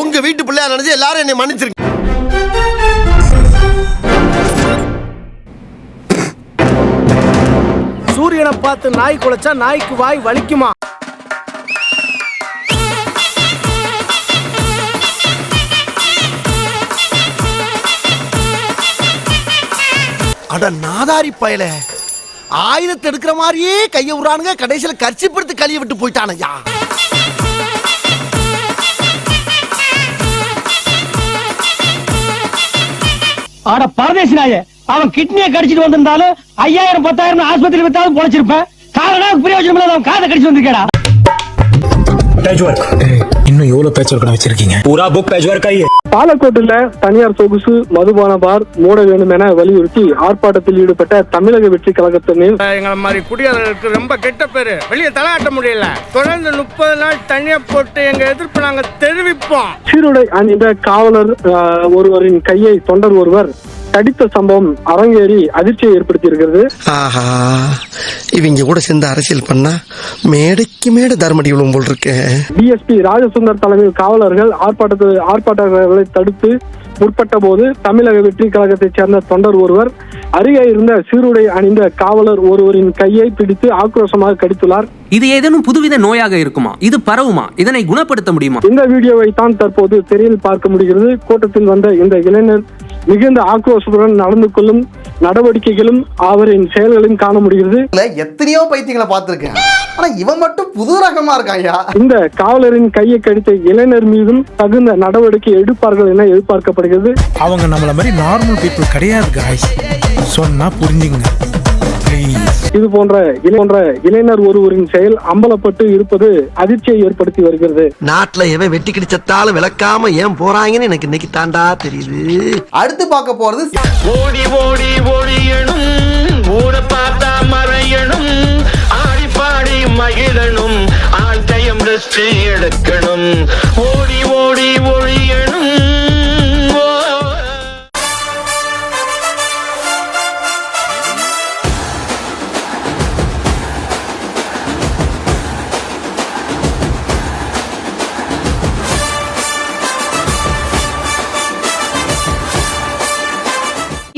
உங்க வீட்டு பிள்ளையா நினைச்சு எல்லாரும் என்னை மன்னிச்சிருங்க. சூரியனை பார்த்து நாய் குலைச்சா நாய்க்கு வாய் வலிக்குமா? அட நாதாரி பயல, ஆயுதத்தை எடுக்கிற மாதிரியே கைய விடுறானுங்க, கடைசியில கர்ச்சிப்படுத்தி கழிய விட்டு போயிட்டானையா. ஆட பரதேசி நாயே, அவன் கிட்னியை கடிச்சிட்டு வந்திருந்தாலும் 5000 10,000 ஆஸ்பத்திரி வித்தாலும் பொழைச்சிருப்பேன். காரணம் பிரயோஜனம் இல்லாத அவன் காதை கடிச்சு வந்திருக்கேடா. இன்னும் எவ்வளவு பேட்ச் ஒர்க் வச்சிருக்கீங்க? பூரா புக் பேட்ச் ஒர்க் ஆயி. பாலக்கோட்டில் தனியார் சொகுசு மதுபான பார் மூட வேண்டும் என வலியுறுத்தி ஆர்ப்பாட்டத்தில் ஈடுபட்ட தமிழக வெற்றி கழகத்தினர் எங்களை மாதிரி குடியாளர்களுக்கு ரொம்ப கெட்ட பேரு, வெளியே தலையாட்ட முடியல. தொடர்ந்து 30 நாள் தனியா போட்டு எங்க எதிர்ப்பு நாங்க தெரிவிப்போம். சீருடை அணிந்த காவலர் ஒருவரின் கையை தொண்டர் ஒருவர் கடித்த சம்பவம் அரங்கேறி அதிர்ச்சியை ஏற்படுத்தி இருக்கிறது. ஆஹா, இவங்க கூட சேர்ந்து அரசியல் பண்ணா மேடைக்கு மேடை தர்மடி விழும் போல் இருக்கு. டிஎஸ்பி ராஜசுந்தர் தலைமையில் காவலர்கள் ஆர்ப்பாட்டங்களை தடுத்து முற்பட்ட போது தமிழக வெற்றி கழகத்தைச் சேர்ந்த தொண்டர் ஒருவர் அருகே இருந்த சீருடை அணிந்த காவலர் ஒருவரின் கையை பிடித்து ஆக்ரோஷமாக கடித்துள்ளார். இது ஏதேனும் புதுவித நோயாக இருக்குமா? இது பரவுமா? இதனை குணப்படுத்த முடியுமா? இந்த வீடியோவை தான் தற்போது திரையில் பார்க்க முடிகிறது. கூட்டத்தில் வந்த இந்த இளைஞர் மிகுந்த ஆக்ரோஷத்துடன் நடந்து கொள்ளும் நடவடிக்கைகளும் அவரின் செயல்களையும் காண முடிகிறது. எத்தனையோ பைத்தியங்களை பார்த்திருக்கேன், ஆனா இவன் மட்டும் புது ரகமா இருக்காயா. இந்த காவலரின் கையை கடித்த இளைஞர் மீதும் தகுந்த நடவடிக்கை எடுப்பார்கள் என எதிர்பார்க்கப்படுகிறது. அவங்க நம்மள மாதிரி நார்மல் பீப்புள் கிடையாது गाइस, சொன்னா புரிஞ்சுங்க. இது போன்ற இளைஞர் ஒருவரின் செயல் அம்பலப்பட்டு இருப்பது அதிர்ச்சியை ஏற்படுத்தி வருகிறது. நாட்டுல எவன் வெட்டி கிடிச்சத்தாலும் விளக்காம ஏன் போறாங்கன்னு எனக்கு இன்னைக்கு தாண்டா தெரியுது. அடுத்து பார்க்க போறது ஓடி ஓடி ஒளியணும், ஊரை பார்த்தா மறையணும், ஆடி பாடி மகிழணும், ஆல் டைம் ரெஸ்ட் எடுக்கணும், ஓடி ஓடி ஒளியணும்.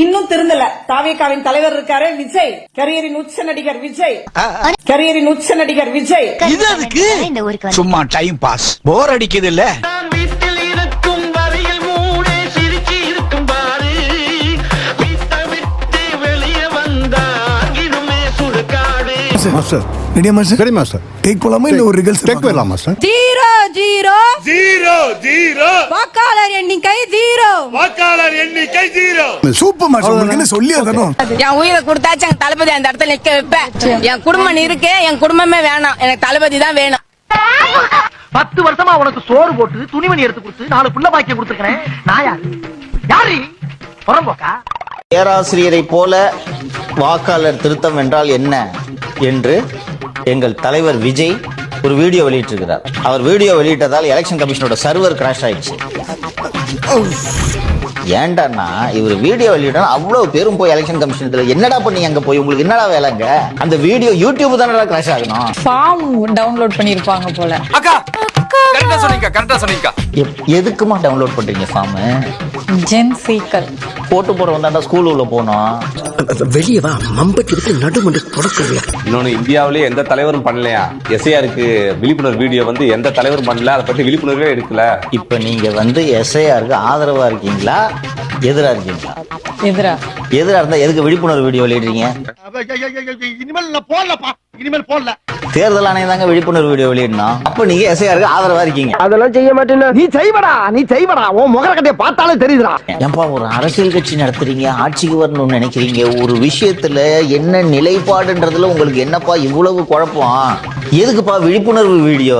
இன்னும் திருந்தல. தாவேகாவின் தலைவர் இருக்காரு விஜய், கரியரின் உச்ச நடிகர் விஜய், கரியரின் உச்ச நடிகர் விஜய். சும்மா டைம் பாஸ், போர் அடிக்குது இல்ல. வீட்டில் இருக்கும் வரையில் மூடே சிரிச்சு இருக்கும் பாரு, வீட்டை விட்டு வெளியே வந்தாகிடுமே சுடுகாடு. மாஸ்டர் ரெடியா மாஸ்டர்? Ready master. டேக் போலாமா இல்ல ஒரு ரிகல்ஸ் டேக் போலாம் மாஸ்டர்? 0 0 0 0 வாக்காளர் எண்ணிக்கை 0, வாக்காளர் எண்ணிக்கை 0. சூப்பர் மாஸ்டர், உங்களுக்கு என்ன சொல்லி அதணும். என் உயிரை கொடுத்தாச்சு எங்க தளபதி அந்த இடத்துல நிக்க வைப்பேன். என் குடும்பம் இருக்கு, என் குடும்பமே வேணாம், எனக்கு தளபதி தான் வேணும். 10 வருஷமா உனக்கு சோறு போட்டு துணிமணி எடுத்து கொடுத்து 4 புள்ள பாக்கிய கொடுத்துருக்கேன். நான் யாரு புறம்போக்கா? பேராசிரியரை போல வாக்காளர் திருத்தம் என்றால் என்ன என்று எங்கள் தலைவர் விஜய் ஒரு வீடியோ வெளியிட்டிருக்கிறார். அவர் வீடியோ வெளியிட்டதால் எலெக்ஷன் கமிஷனோட சர்வர் கிராஷ் ஆயிடுச்சு. ஏன்டான்னா இவர் வீடியோ வெளியிட்டா அவ்வளவு பேரும் போய் எலெக்ஷன் கமிஷன் என்னடா பண்ணீங்க அங்க போய், உங்களுக்கு என்னடா வேலைங்க? அந்த வீடியோ யூடியூப் தானடா கிராஷ் ஆகணும். ஃபார்ம் டவுன்லோட் பண்ணிருப்பாங்க போல. அக்கா கரெக்ட்டா சொன்னீங்க. எதுக்குமா டவுன்லோட் பண்றீங்க ஃபார்ம்? ஜென் சீக்கர் போட்டு போறவன் தான் ஸ்கூல் உள்ள போனோம். வெளியே வா, மம்பட்டி நடுமண்டு தொடக்கல. இன்னொன்னு, இந்தியாவிலேயே எந்த தலைவரும் பண்ணலையா எஸ்ஐஆருக்கு விழிப்புணர்வு வீடியோ வந்து எந்த தலைவரும் பண்ணல, அதை பத்தி விழிப்புணர்வே எடுக்கல. இப்ப நீங்க வந்து எஸ்ஐஆருக்கு ஆதரவா இருக்கீங்களா எதிரா இருக்கீங்களா? எதிரா இருந்தா எதுக்கு விழிப்புணர்வு வீடியோ வெளியிடுறீங்க? தேர்தல் ஆணையம் தாங்க விழிப்புணர்வு வீடியோ வெளியிடணும். அப்ப நீங்க எஸ்ஐஆருக்கு ஆதரவா இருக்கீங்க. அதெல்லாம் செய்ய மாட்டேன். நீ செய்வடா உன் முகரக்கட்டைய பார்த்தாலே தெரியுதுடா. ஏன்பா ஒரு அரசியல் கட்சி நடத்துறீங்க, ஆட்சிக்கு வரணும்னு நினைக்கிறீங்க, ஒரு விஷயத்துல என்ன நிலைப்பாடுன்றதுல உங்களுக்கு என்னப்பா இவ்வளவு குழப்பம்? எதுக்குப்பா விழிப்புணர்வு வீடியோ?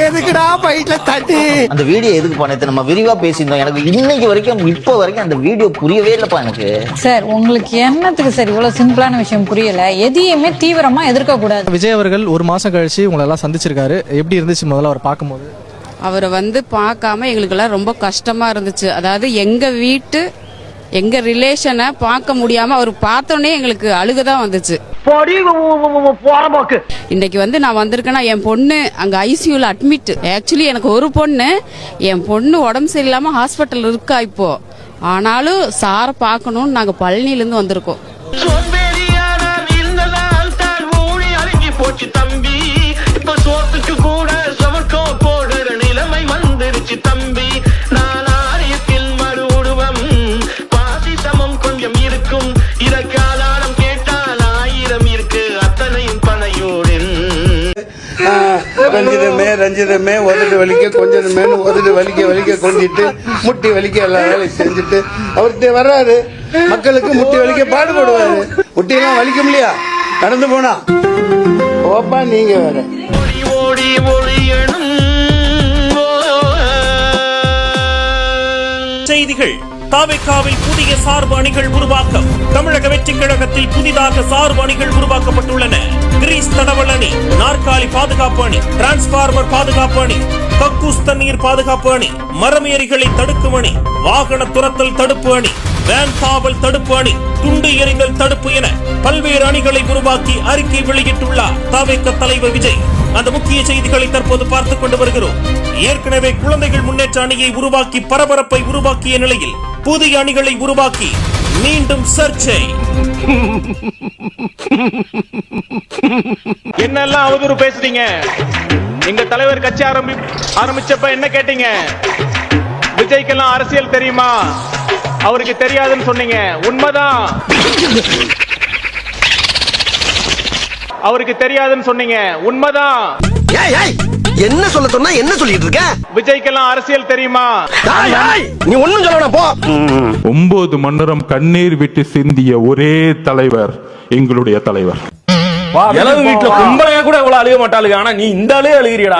எதுக்குடா பைட்ல தட்டி அந்த வீடியோ எதுக்குப்பா? நேத்து நம்ம விரிவா பேசியிருந்தோம். எனக்கு இன்னைக்கு வரைக்கும் இப்ப வரைக்கும் அந்த வீடியோ புரியவே இல்லப்பா எனக்கு. சார் உங்களுக்கு என்னத்துக்கு சார் இவ்வளவு சிம்பிளான விஷயம் புரியல? எதையுமே தீவிரமா எதிர்க்க கூடாது. விஜய் அவர்கள் ஒரு மாசம் கழிச்சு உங்களை எல்லாம் சந்திச்சிருக்காரு. எப்படி இருந்துச்சு முதல்ல அவர் பார்க்கும்போது? அவரை வந்து பார்க்காம எங்களுக்கெல்லாம் ரொம்ப கஷ்டமா இருந்துச்சு. அதாவது எங்க ரிலேஷனை பார்க்க முடியாம அவர் பார்த்தோன்னே எங்களுக்கு அழுகதான் வந்துச்சு. இன்னைக்கு வந்து நான் வந்திருக்கேன்னா என் பொண்ணு அங்க ஐசியூல அட்மிட். ஆக்சுவலி எனக்கு ஒரு பொண்ணு, என் பொண்ணு உடம்பு சரியில்லாம ஹாஸ்பிட்டல் இருக்கா இப்போ. ஆனாலும் சாரை பார்க்கணும்னு நாங்க பழனில இருந்து வந்திருக்கோம். சோம்பேறியானால் இருந்ததால் தான் ஊழி அடங்கி போச்சு தம்பி. இப்ப சோத்துக்கு கூட சவர்க்கோ போடுற நிலைமை வந்துருச்சு தம்பி. நான் ஆரியத்தில் மறு உருவம் பாசி சமம் கொஞ்சம் இருக்கும். இதற்காலம் கேட்டால் 1000 இருக்கு அத்தனையும் பனையோடு. ரஞ்சிதமே உதடு வலிக்க கொஞ்சம் மேலும் உதடு வலிக்க கொஞ்சிட்டு முட்டி வலிக்க எல்லா வேலையும் செஞ்சுட்டு அவர்கிட்ட வர்றாரு. மக்களுக்கு முட்டி வலிக்க பாடுபடுவாரு. முட்டியெல்லாம் வலிக்க முடியா நடந்து போனா ஓப்பா நீங்க வேற ஓடி ஓடி ஒளியணும். செய்திகள். தாவேக்காவில் புதிய சார்பு அணிகள் உருவாக்கம். தமிழக வெற்றிக் கழகத்தில் புதிதாக சார்பு அணிகள் உருவாக்கப்பட்டுள்ளன. கிரீஸ் தடவல் அணி, நாற்காலி பாதுகாப்பு அணி, டிரான்ஸ்பார்மர் பாதுகாப்பு அணி, கக்கூஸ் தண்ணீர் பாதுகாப்பு அணி, மரமேறிகளை தடுக்கும் அணி, வாகன துரத்தல் தடுப்பு அணி, வேன் காவல் தடுப்பு அணி, துண்டு எறிதல் தடுப்பு என பல்வேறு அணிகளை உருவாக்கி அறிக்கை வெளியிட்டுள்ளார் தாவேக்க தலைவர் விஜய். அந்த முக்கிய செய்திகளை தற்போது பார்த்துக் கொண்டு வருகிறோம். ஏற்கனவே குழந்தைகள் முன்னேற்ற அணியை உருவாக்கி பரபரப்பை உருவாக்கிய நிலையில் புதிய அணிகளை உருவாக்கி மீண்டும் சர்ச்சை. என்னெல்லாம் அவதூறு பேசுறீங்க? எங்க தலைவர் கட்சி ஆரம்பிச்சப்ப என்ன கேட்டீங்க? விஜய்க்கெல்லாம் அரசியல் தெரியுமா? அவருக்கு தெரியாதுன்னு சொன்னீங்க. உண்மைதான், அவருக்கு தெரியாதுன்னு சொன்னீங்க. உண்மைதான். என்ன சொல்ல சொன்னா என்ன சொல்லிட்டு இருக்க? விஜய்க்கெல்லாம் அரசியல் தெரியுமா? நீ ஒண்ணும் சொல்ல போ. 9 மன்னரம் கண்ணீர் விட்டு சிந்திய ஒரே தலைவர் எங்களுடைய தலைவர். இளவு வீட்டுல கும்பலையா கூட இவ்வளவு அழுக மாட்டாளுங்க. ஆனா நீ இந்த ஆளே அழுகிறியடா.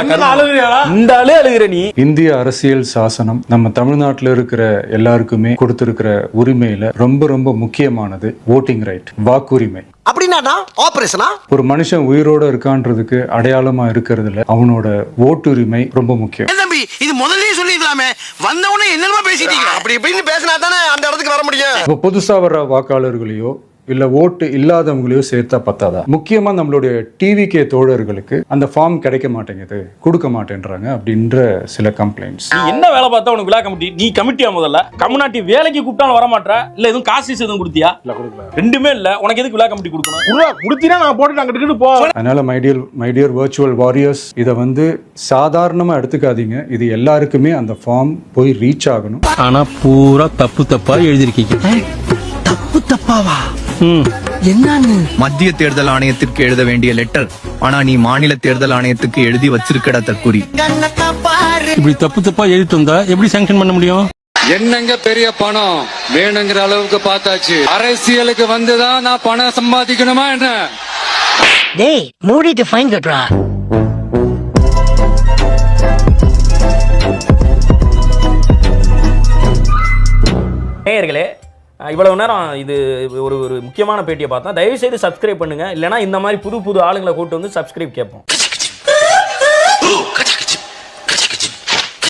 இந்த ஆளே அழுகிற நீ. இந்திய அரசியல் சாசனம் நம்ம தமிழ்நாட்டில் இருக்கிற எல்லாருக்குமே கொடுத்திருக்கிற உரிமையில ரொம்ப ரொம்ப முக்கியமானது ஓட்டிங் ரைட், வாக்குரிமை. அப்படின்னா ஆபரேஷனா? ஒரு மனுஷன் உயிரோட இருக்கான்றதுக்கு அடையாளமா இருக்கிறதுல அவனோட ஓட்டுரிமை ரொம்ப முக்கியம். தம்பி, இது முதல்லயே சொல்லிக்கலாமே. வந்தவனே என்னமா பேசிட்டீங்க? அப்படி இப்படின்னு பேசினா தானே அந்த இடத்துக்கு வர முடியும். இப்போ புதுசா வர்ற வாக்காளர்களையோ இல்ல ஓட்டு இல்லாதவங்களையோ சேர்த்தா பத்தாதா? முக்கியமா நம்மளுடைய டிவிகே தோழர்களுக்கு அந்த ஃபார்ம் கிடைக்க மாட்டேங்குது, கொடுக்க மாட்டேன்றாங்க அப்படின்ற சில கம்ப்ளைண்ட்ஸ். நீ என்ன வேலை பார்த்தா உனக்கு விழா கமிட்டி? நீ கமிட்டியா? முதல்ல கம்யூனிட்டி வேலைக்கு கூப்பிட்டாலும் வர மாட்டேற. இல்ல எதுவும் காசு எதுவும் கொடுத்தியா? இல்ல கொடுக்கல. ரெண்டுமே இல்ல. உனக்கு எதுக்கு விழா கமிட்டி கொடுக்கணும்? கொடுத்தீங்கன்னா நான் போட்டு அங்கிட்டு போ. அதனால மை டியர் வர்ச்சுவல் வாரியர்ஸ், இதை வந்து சாதாரணமா எடுத்துக்காதீங்க. இது எல்லாருக்குமே அந்த ஃபார்ம் போய் ரீச் ஆகணும். ஆனா பூரா தப்பா எழுதிருக்கீங்க. தப்பு தப்பாவா? என்னன்னு? மத்திய தேர்தல் ஆணையத்திற்கு எழுத வேண்டிய லெட்டர், ஆனா நீ மாநில தேர்தல் ஆணையத்துக்கு எழுதி வச்சிருக்கடா தற்குறி. இப்படி தப்பா எழுதிட்டு வந்தா எப்படி சாங்ஷன் பண்ண முடியும்? என்னங்க பெரிய பணம் வேணுங்கிற அளவுக்கு பார்த்தாச்சு. அரசியலுக்கு வந்துதான் நான் பணம் சம்பாதிக்கணுமா என்ன? டேய் மூடிட்டு ஃபைன் கட்டுறா. நேயர்களே, இவ்வளவு நேரம் இது ஒரு முக்கியமான பேட்டியை பார்த்தா. தயவு செய்து சப்ஸ்கிரைப் பண்ணுங்க. இல்லைன்னா இந்த மாதிரி புது ஆளுங்களை கூட்டு வந்து சப்ஸ்கிரைப் கேட்போம்.